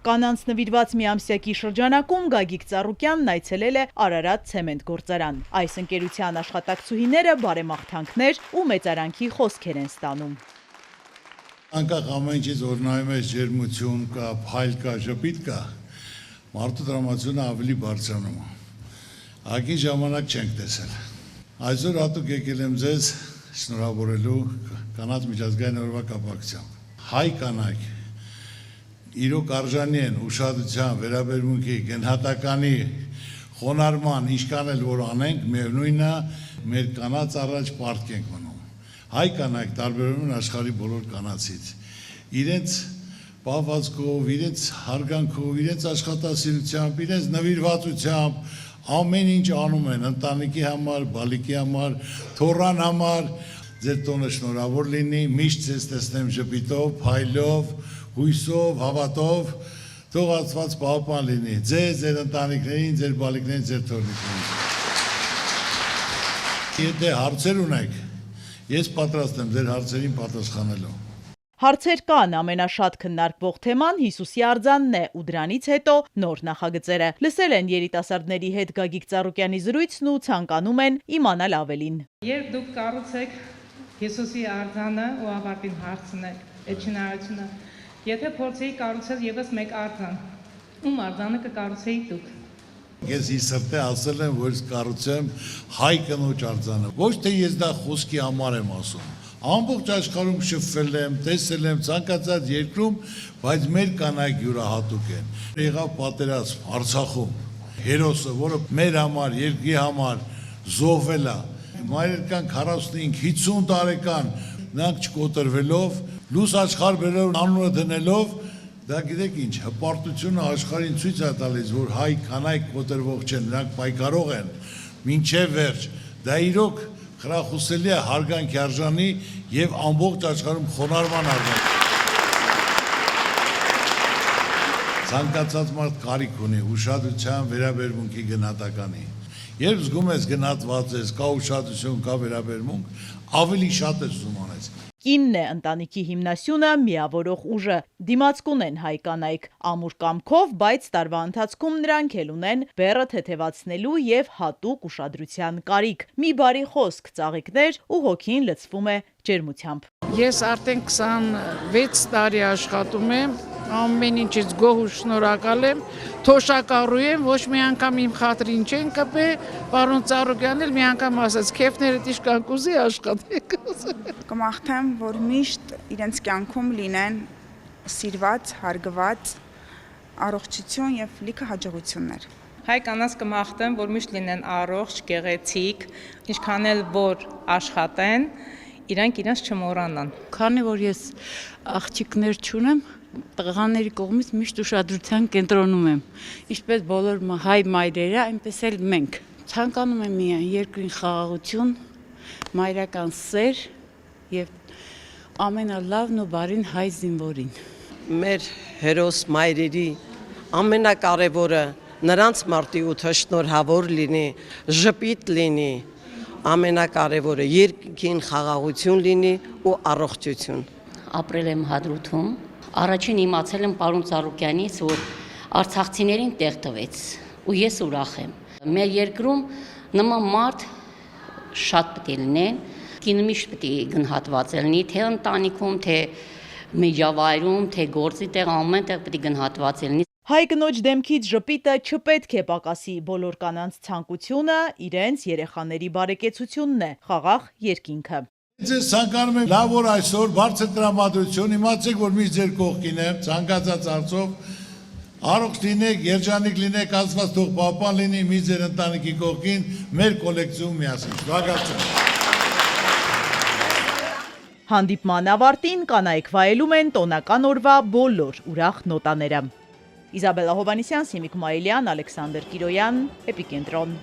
Կանանց նվիրված միամսյակի շրջանակում Գագիկ Ծառուկյանն այցելել է Արարատ ցեմենտ գործարան։ Այս ընկերության աշխատակցուհիները բարեմաղթանքներ ու մեծարանքի խոսքեր են ստանում։ Անկախ ամեն ինչից որ նայում ես ջերմություն կա, փայլ կա, ժպիտ կա, մարդու տրամադրությունը ավելի բարձրանում է։ Ակի ժամանակ չենք տեսել։ Այսօր հատուկ եկել եմ ձեզ շնորհավորելու կանանց միջազգային օրվա կապակցությամբ։ Հայ կանայք իրոք արժանի են ուշադրության, վերաբերմունքի, գնահատականի, խոնարհման, ինչքան էլ որ անենք, միևնույնն է, մեր կանանց առաջ պարտք ենք մնում։ Հայ կանայք տարբերվում են աշխարհի բոլոր կանացից։ Իրենց պահվածքով, իրենց հարգանքով, իրենց աշխատասիրությամբ, իրենց նվիրվածությամբ ամեն ինչ անում են ընտանիքի համար, բալիկի համար, թոռան համար։ Ձեր տոնը շնորհավոր լինի, միշտ ձեզ տեսնեմ ժպիտով, փայլով, հույսով, հավատով, թող Աստված պահապան լինի ձեզ, ձեր ընտանիքներին, ձեր բալիկներին, ձեր թոռնիկներին։ Եթե հարցեր ունեք, ես պատրաստ եմ ձեր հարցերին պատասխանելու։ Հարցեր կան, ամենաշատ քննարկվող թեման Հիսուսի արձանն է ու դրանից հետո նոր նախագծերը։ Լսել են երիտասարդների հետ Գագիկ Ծառուկյանի զրույցն ու ցանկանում են իմանալ ավելին։ Երբ դուք կառուցեք Հիսուսի արձանը ու ավարտին հարցնեք այդ շինարարությունը, եթե փորձեիք կառուցել եւս մեկ արձան, ում արձանը կկառուցեիք դուք։ Ես ի սրտե ասել եմ, որ կառուցեմ հայ կնոջ արձանը։ Ոչ թե ես դա խոսքի համար եմ ասում։ Ամբողջ աշխարհում շփվել եմ, տեսել եմ ցանկացած երկրում, բայց մեր կանայք յուրահատուկ են։ Եղավ պատերազմ Արցախում, հերոսը, որը մեր համար, երկրի համար զոհվել է։ Մայրեր կան 45-50 տարեկան, նրանք չկոտրվելով, լույս աշխարհ բերելով, անունը դնելով, դա գիտեք ինչ, հպարտությունը աշխարհին ցույց է տալիս, որ հայ կանայք կոտրվող չեն, նրանք պայքարող են, մինչև վերջ։ Դա իրոք խրախուսելի է հարգանքի արժանի եւ ամբողջ աշխարհում խոնարհման արժանի։ Ցանկացած մարդ կարիք ունի ուշադրության, վերաբերմունքի, գնահատականի։ Երբ զգում ես գնահատված ես, կա ուշադրություն, կա վերաբերմունք, ավելի շատ ես ուզում անես։ Կինն է ընտանիքի հիմնասյունը, միավորող ուժը։ Դիմացկուն են հայ կանայք, ամուր կամքով, բայց տարվա ընթացքում նրանք էլ ունեն բեռը թեթևացնելու եւ հատուկ ուշադրության կարիք։ Մի բարի խոսք, ծաղիկներ ու հոգին լցվում է ջերմությամբ։ Ես արդեն 26 տարի աշխատում եմ, ամեն ինչից գոհ ու շնորհակալ եմ, թոշակառու եմ, ոչ մի անգամ իմ խաթրին չեն կպե, պարոն Ծառուկյանն էլ մի անգամ ասաց, քեֆներդ իշքան կուզի աշխատեք։ Կմաղթեմ, որ միշտ իրենց կյանքում լինեն սիրված, հարգված, առողջություն եւ լիքը հաջողություններ։ Հայ կանանց կմաղթեմ, որ միշտ լինեն առողջ, գեղեցիկ, ինչքան էլ որ աշխատեն, իրանք իրենց չմոռանան։ Քանի որ ես աղջիկներ չունեմ, տղաների կողմից միշտ ուշադրության կենտրոնում եմ։ Ինչպես բոլոր հայ մայրերը, այնպես էլ մենք։ Ցանկանում եմ միայն երկրին խաղաղություն, մայրական սեր եւ ամենալավն ու բարին հայ զինվորին։ Մեր հերոս մայրերի ամենակարևորը նրանց մարտիութը շնորհավոր լինի, ժպիտ լինի, ամենակարևորը երկրին խաղաղություն լինի ու առողջություն։ Ապրել եմ Հադրութում, առաջին իմացել եմ պարոն Ծառուկյանից, որ արցախցիներին տեղ տվեց ու ես ուրախ եմ։ Մեր երկրում նման մարդ շատ պետք է լինեն, կինը միշտ պետք է գնահատված լինի, թե ընտանիքում, թե միջավայրում, թե գործի տեղ, ամեն տեղ պետք է գնահատված լինի։ Հայ կնոջ դեմքից ժպիտը չպետք է պակասի, բոլոր կանանց ցանկությունը իրենց երեխաների բարեկեցությունն է, խաղաղ երկինքը։ Ձեզ ցանկանում եմ լավ որ այսօր բարձր տրամադրություն, իմացեք, որ միշտ ձեր կողքին եմ, ցանկացած հարցով, առողջ լինեք, երջանիկ լինեք, Աստված թող պահապան լինի, միշտ ձեր ընտանիքի կողքին, մեր կոլեկտիվում միասին։ Շնորհակալություն։ Հանդիպման ավարտին կանայք վայելում են տոնական օրվա բոլոր ուրախ նոտաները։ Իզաբելլա Հովհաննիսյան, Սիմիկ Մայիլյան, Ալեքսանդր Կիրոյան, Էպիկենտրոն։